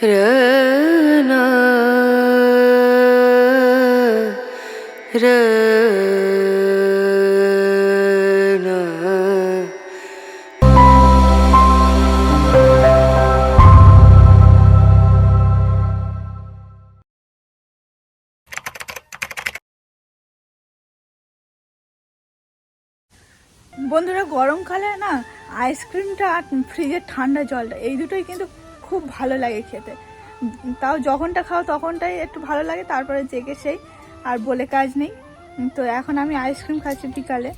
रना रना বন্ধুরা, গরমকালে না আইসক্রিমটা আর ফ্রিজের ঠান্ডা জলটা এই দুটোই কিন্তু খুব ভালো লাগে খেতে। তাও যখনটা খাও তখনটাই একটু ভালো লাগে, তারপরে জেগে সেই আর বলে কাজ নেই। তো এখন আমি আইসক্রিম খাচ্ছি বিকালে,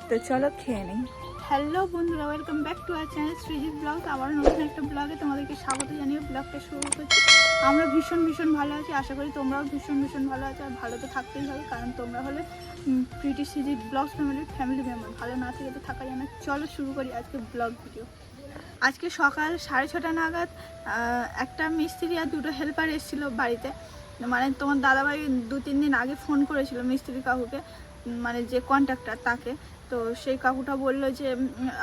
তো চলো খেয়ে নিই। হ্যালো বন্ধুরা, welcome back to our channel Srijit blog. আবার নতুন একটা ব্লগে তোমাদেরকে স্বাগত জানিয়ে ব্লগটা শুরু করছি। আমরা ভীষণ ভালো আছি, আশা করি তোমরাও ভীষণ ভালো আছো। আর ভালো তো থাকতেই হবে, কারণ তোমরা হলে pretty Srijit blog family member. ভালো না থেকে তো থাকা যায় না। চলো শুরু করি আজকে ব্লগ ভিডিও। আজকে সকাল 6:30 নাগাদ একটা মিস্ত্রি আর দুটো হেল্পার এসেছিলো বাড়িতে। মানে তোমার দাদাভাই 2-3 দিন আগে ফোন করেছিল মিস্ত্রি কাকুকে, মানে যে কন্ট্রাক্টর তাকে। তো সেই কাকুটা বললো যে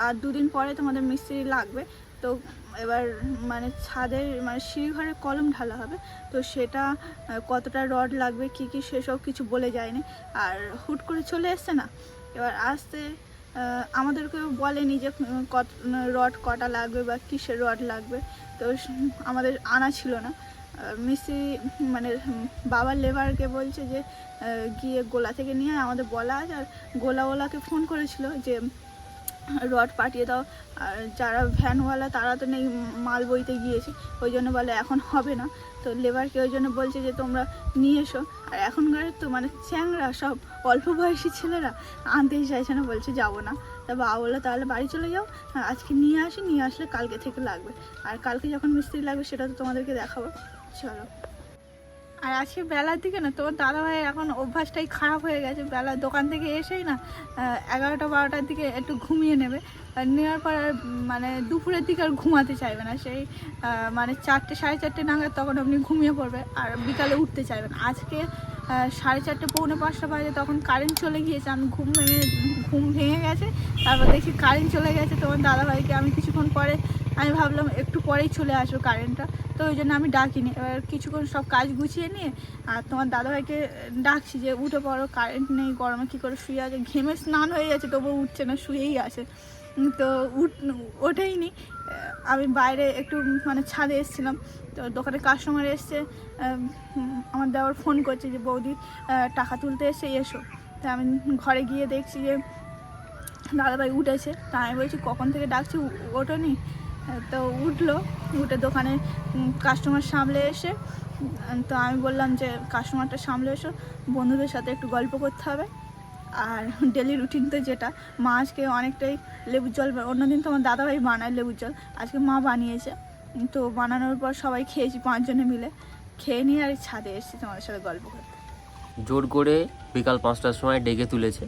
আর 2 দিন পরে তোমাদের মিস্ত্রি লাগবে। তো এবার মানে ছাদের মানে সিঁড়িঘরের কলম ঢালা হবে, তো সেটা কতটা রড লাগবে কী সেসব কিছু বলে যায়নি। আর হুট করে চলে এসছে না, এবার আসতে আমাদেরকেও বলেনি যে কত রড কটা লাগবে বা কিসের রড লাগবে। তো আমাদের আনা ছিল না। মিস্ত্রি মানে বাবার লেবারকে বলছে যে গিয়ে গোলা থেকে নিয়ে আমাদের বলা আছে। আর গোলাওয়ালাকে ফোন করেছিল যে রড পাঠিয়ে দাও। আর যারা ভ্যানওয়ালা তারা তো নেই, মাল বইতে গিয়েছে, ওই জন্য বলে এখন হবে না। তো লেবারকে ওই জন্য বলছে যে তোমরা নিয়ে এসো। আর এখনকার তো মানে চ্যাংরা সব অল্প বয়সী ছেলেরা আনতেই চাইছে না, বলছে যাবো না। তা বাবা বললো তাহলে বাড়ি চলে যাও, আজকে নিয়ে আসলে কালকে থেকে লাগবে। আর কালকে যখন মিস্ত্রি লাগবে সেটা তো তোমাদেরকে দেখাবো, চলো। আর আজকে বেলার দিকে না তোমার দাদাভাই এখন অভ্যাসটাই খারাপ হয়ে গেছে। বেলার দোকান থেকে এসেই না 11টা-12টার দিকে একটু ঘুমিয়ে নেবে। নেওয়ার পর মানে দুপুরের দিকে আর ঘুমাতে চাইবে না। সেই মানে 4টে-4:30 নাগাদ তখন আপনি ঘুমিয়ে পড়বে, আর বিকালে উঠতে চাইবেন। আজকে 4:30 পৌনে 5টা বাজে, তখন কারেন্ট চলে গিয়েছে। আমি ঘুম ভেঙে গেছে, তারপর দেখি কারেন্ট চলে গেছে। তোমার দাদাভাইকে আমি কিছুক্ষণ পরে আমি ভাবলাম একটু পরেই চলে আসবো কারেন্টটা, তো ওই জন্য আমি ডাকিনি। এবার কিছুক্ষণ সব কাজ গুছিয়ে নিয়ে আর তোমার দাদাভাইকে ডাকছি যে উঠে পড়ো, কারেন্ট নেই, গরমে কী করে শুয়ে আছে। ঘেমে স্নান হয়ে যাচ্ছে তবুও উঠছে না, শুয়েই আছে। তো ওঠেই নি। আমি বাইরে একটু মানে ছাদে এসেছিলাম, তো দোকানে কাস্টমার এসছে। আমার দেওয়ার ফোন করছে যে বৌদি টাকা তুলতে এসো। তো আমি ঘরে গিয়ে দেখছি যে দাদাভাই উঠেছে। তা আমি বলছি কখন থেকে ডাকছি ওঠোনি। তো উঠে দোকানে কাস্টমার সামলে এসে, তো আমি বললাম যে কাস্টমারটা সামলে এসো, বন্ধুদের সাথে একটু গল্প করতে হবে। আর ডেলি রুটিন তো যেটা, মা আজকে অনেকটাই লেবুর জল, অন্যদিন তো আমার দাদাভাই বানায় লেবুর জল, আজকে মা বানিয়েছে। তো বানানোর পর সবাই খেয়েছি 5 জনে মিলে, খেয়ে নিয়ে আর ছাদে এসেছি তোমাদের সাথে গল্প করতে। জোর করে বিকাল 5টার সময় ডেকে তুলেছে।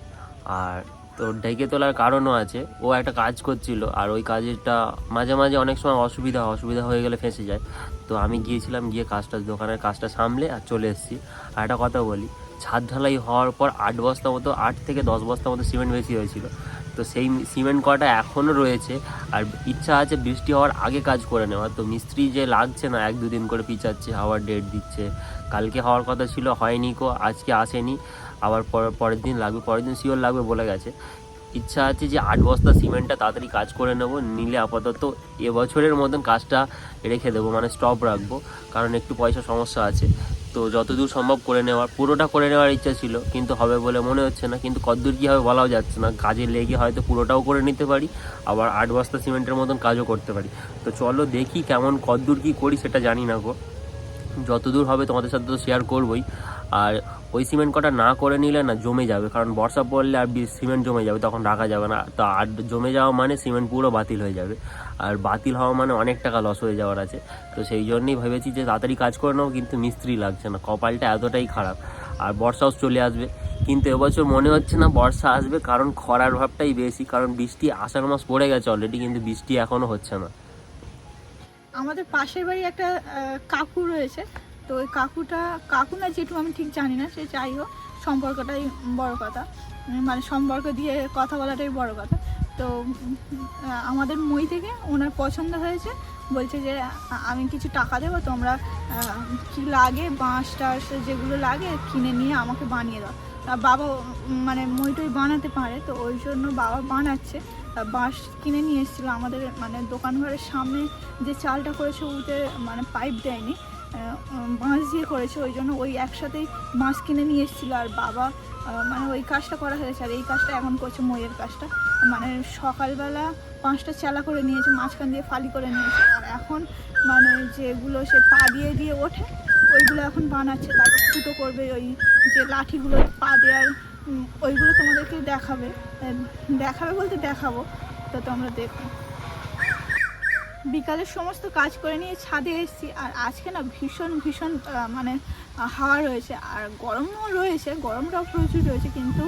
আর তো ডেকে তোলার কারণও আছে, ও একটা কাজ করছিল, আর ওই কাজটা মাঝে মাঝে অনেক সময় অসুবিধা হয়ে গেলে ফেঁসে যায়। তো আমি গিয়েছিলাম, গিয়ে দোকানের কাজটা সামলে আর চলে এসেছি। আর একটা কথা বলি, ছাদ ঢালাই হওয়ার পর 8 বস্তা মতো 8 থেকে 10 বস্তা মতো সিমেন্ট বেশি হয়েছিল। তো সেই সিমেন্ট কটা এখনও রয়েছে। আর ইচ্ছা আছে বৃষ্টি হওয়ার আগে কাজ করে নেওয়ার। তো মিস্ত্রি যে লাগছে না, 1-2 দিন করে পিছাচ্ছে, হওয়ার ডেট দিচ্ছে। কালকে হওয়ার কথা ছিল, হয়নি কো, আজকে আসেনি। আবার পরের দিন লাগবে, পরের দিন শিওর লাগবে বলে গেছে। ইচ্ছা আছে যে 8 বস্তা সিমেন্টটা তাড়াতাড়ি কাজ করে নেবো, নিলে আপাতত এবছরের মতন কাজটা রেখে দেবো, মানে স্টপ রাখবো, কারণ একটু পয়সা সমস্যা আছে। তো যতদূর সম্ভব করে নেওয়ার, পুরোটা করে নেওয়ার ইচ্ছা ছিল, কিন্তু হবে বলে মনে হচ্ছে না। কিন্তু কতদূর কী হবে বলাও যাচ্ছে না, কাজে লেগে হয়তো পুরোটাও করে নিতে পারি, আবার 8 বস্তা সিমেন্টের মতন কাজও করতে পারি। তো চলো দেখি কেমন কতদূর কী করি, সেটা জানি না গো। যতদূর হবে তোমাদের সাথে তো শেয়ার করবোই। আর ওই সিমেন্ট কটা না করে নিলে না জমে যাবে, কারণ বর্ষা পড়লে আর সিমেন্ট জমে যাবে, তখন রাখা যাবে না। তো আর জমে যাওয়া মানে সিমেন্ট পুরো বাতিল হয়ে যাবে, আর বাতিল হওয়া মানে অনেক টাকা লস হয়ে যাওয়ার আছে। তো সেই জন্যই ভেবেছি যে তাড়াতাড়ি কাজ করে নেবো, কিন্তু মিস্ত্রি লাগছে না, কপালটা এতটাই খারাপ। আর বর্ষাও চলে আসবে, কিন্তু এবছর মনে হচ্ছে না বর্ষা আসবে, কারণ খরার ভাবটাই বেশি। কারণ বৃষ্টি আষাঢ় মাস পড়ে গেছে অলরেডি, কিন্তু বৃষ্টি এখনও হচ্ছে না। আমাদের পাশের বাড়ি একটা কাকু রয়েছে। তো ওই কাকু না জেঠু আমি ঠিক জানি না, সে যাই হোক সম্পর্কটাই বড় কথা, মানে সম্পর্ক দিয়ে কথা বলাটাই বড় কথা। তো আমাদের মই থেকে ওনার পছন্দ হয়েছে বলছে যে আমি কিছু টাকা দেবো, তোমরা কি লাগে বাঁশ টাশ যেগুলো লাগে কিনে নিয়ে আমাকে বানিয়ে দাও। বাবা মানে মই বানাতে পারে, তো ওই জন্য বাবা বানাচ্ছে। বাঁশ কিনে নিয়ে এসেছিলো আমাদের মানে দোকান ঘরের সামনে যে চালটা করেছে ওতে মানে পাইপ দেয়নি, বাঁশ দিয়ে করেছে, ওই জন্য ওই একসাথেই বাঁশ কিনে নিয়ে এসেছিলো। আর বাবা মানে ওই কাজটা করা হয়েছে, আর এই কাজটা এখন করছে মইয়ের কাজটা। মানে সকালবেলা 5টা চালা করে নিয়েছে, মাঝখান দিয়ে ফালি করে নিয়েছে, আর এখন মানে যেগুলো সে পা দিয়ে দিয়ে ওঠে ওইগুলো এখন বানাচ্ছে। তারপর ফুটো করবে, ওই যে লাঠিগুলো পা দেওয়ার ওইগুলো তোমাদেরকে দেখাবে বলতে দেখাবো, তো তোমরা দেখো। বিকালের সমস্ত কাজ করে নিয়ে ছাদে এসেছি, আর আজকে না ভীষণ ভীষণ মানে হাওয়া রয়েছে, আর গরমও রয়েছে, গরমটাও প্রচুর রয়েছে, কিন্তু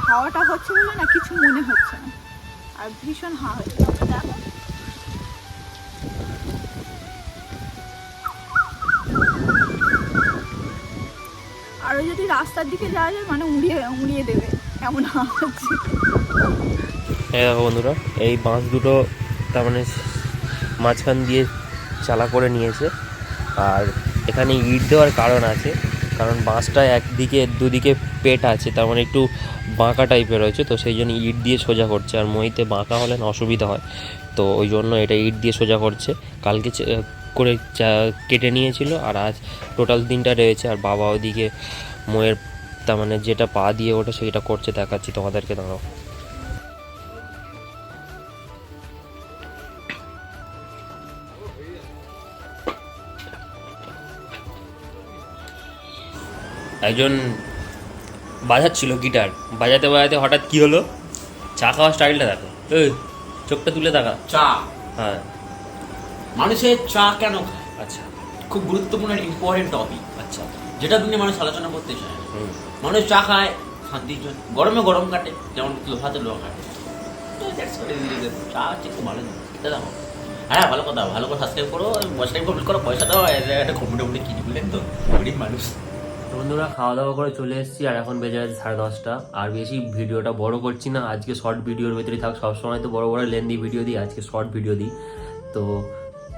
হাওয়াটা হচ্ছে বলে না কিছু মনে হচ্ছে না, আর ভীষণ হাওয়া হচ্ছে। দেখো আরও যদি রাস্তার দিকে যাওয়া যায় মানে উড়িয়ে দেবে এমন হাওয়া হচ্ছে। হ্যাঁ দেখো বন্ধুরা, এই বাঁশ দুটো তার মানে মাঝখান দিয়ে চালা করে নিয়েছে, আর এখানে ইট দেওয়ার কারণ আছে, কারণ বাঁশটা একদিকে দুদিকে পেট আছে, তার মানে একটু বাঁকা টাইপের রয়েছে, তো সেই জন্য ইট দিয়ে সোজা করছে। আর মইতে বাঁকা হলে না অসুবিধা হয়, তো ওই জন্য এটা ইট দিয়ে সোজা করছে। কালকে করে কেটে নিয়েছিল, আর আজ টোটাল দিনটা রয়েছে। আর বাবা ওদিকে মইয়ের তার মানে যেটা পা দিয়ে ওঠে সেইটা করছে, দেখাচ্ছি তোমাদেরকে, দাঁড়াও। একজন বাজাচ্ছিল গিটার, বাজাতে বাজাতে হঠাৎ কি হলো, চা খাওয়ার স্টাইলটা দেখো, এই চোখটা তুলে দেখা। চা, হ্যাঁ মানুষের চা কেন খায়? আচ্ছা খুব গুরুত্বপূর্ণ ইম্পর্টেন্ট টপিক, আচ্ছা যেটা নিয়ে মানুষ আলোচনা করতে চায়। মানুষ চা খায় শান্তির জন্য, গরমে গরম কাটে, যেমন লোহাতে লোহা কাটে। তো that's what it is. চা হচ্ছে খুব ভালো জিনিস, দেখো। হ্যাঁ ভালো কথা, ভালো করে সাবস্ক্রাইব করো, সাবস্ক্রাইব কমপ্লিট করো, পয়সা দাও, একটা কমপ্লিট কিনে বললেন তো গরিব মানুষ। বন্ধুরা খাওয়া দাওয়া করে চলে এসেছি, আর এখন বেজে গেছে 10:30। আর বেশি ভিডিওটা বড় করছি না, আজকে শর্ট ভিডিওর ভেতরেই থাক। সবসময় তো বড় বড় লেন্দি ভিডিও দিই, আজকে শর্ট ভিডিও দিই, তো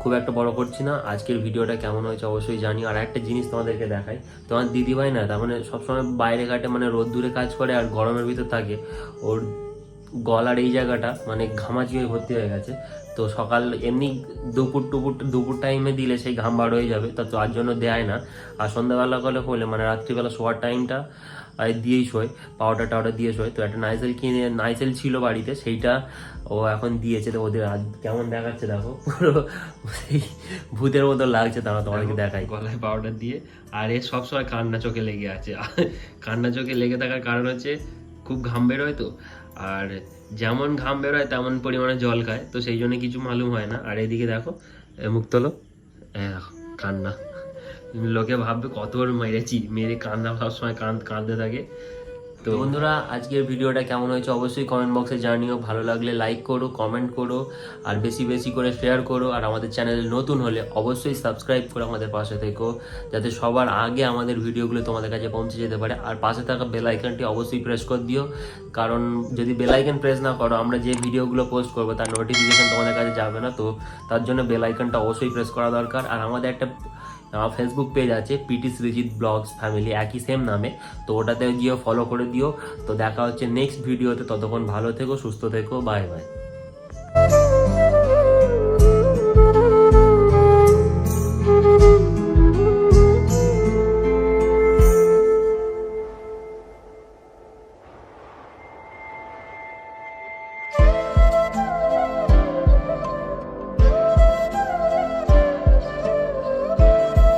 খুব একটা বড় করছি না। আজকের ভিডিওটা কেমন হয়েছে অবশ্যই জানি। আর একটা জিনিস তোমাদেরকে দেখাই, তোমার দিদিভাই না তার মানে সবসময় বাইরে ঘাটে মানে রোদ্দুরে কাজ করে আর গরমের ভিতর থাকে, ওর গলার এই জায়গাটা মানে ঘামাচি হয়ে ভর্তি হয়ে গেছে। তো সকাল এমনি দুপুর টাইমে দিলে সেই ঘাম বার হয়ে যাবে, তা তার জন্য দেয় না। আর সন্ধ্যাবেলা হলে মানে রাত্রিবেলা শোয়ার টাইমটা দিয়েই শোয়, পাউডার দিয়ে শোয়। তো একটা নাইসেল ছিল বাড়িতে, সেইটা ও এখন দিয়েছে। তো ওদের কেমন দেখাচ্ছে দেখো, পুরো সেই ভূতের মতো লাগছে। তারা তোমাকে দেখাই গলায় পাউডার দিয়ে। আর এর সবসময় কান্না চোখে লেগে আছে। কান্না চোখে লেগে থাকার কারণ হচ্ছে খুব ঘাম বেরোয় তো, আর যেমন ঘাম বেরোয় তেমন পরিমাণে জল খায়, তো সেই জন্য কিছু মালুম হয় না। আর এদিকে দেখো মুখ তোলো, কান্না, লোকে ভাববে কত মেরেছি, মেরে কান্না সবসময় কাঁদতে থাকে। তো বন্ধুরা আজকের ভিডিওটা কেমন হয়েছে অবশ্যই কমেন্ট বক্সে জানিও। ভালো লাগলে লাইক করো, কমেন্ট করো, আর বেশি বেশি করে শেয়ার করো। আর আমাদের চ্যানেলে নতুন হলে অবশ্যই সাবস্ক্রাইব করে আমাদের পাশে থেকো, যাতে সবার আগে আমাদের ভিডিওগুলো তোমাদের কাছে পৌঁছে যেতে পারে। আর পাশে থাকা বেল আইকনটি অবশ্যই প্রেস করে দিও, কারণ যদি বেল আইকন প্রেস না করো আমরা যে ভিডিওগুলো পোস্ট করবো তার নোটিফিকেশন তোমাদের কাছে যাবে না। তো তার জন্য বেল আইকনটা অবশ্যই প্রেস করা দরকার। আর আমাদের একটা ফেসবুক পেজ আছে পিটি সৃজিত ব্লগস ফ্যামিলি, একই সেম নামে, তো ওটাতে গিয়ে ফলো করে দিও। তো দেখা হচ্ছে নেক্সট ভিডিওতে, ততক্ষণ ভালো থেকো, সুস্থ থেকো, বাই বাই।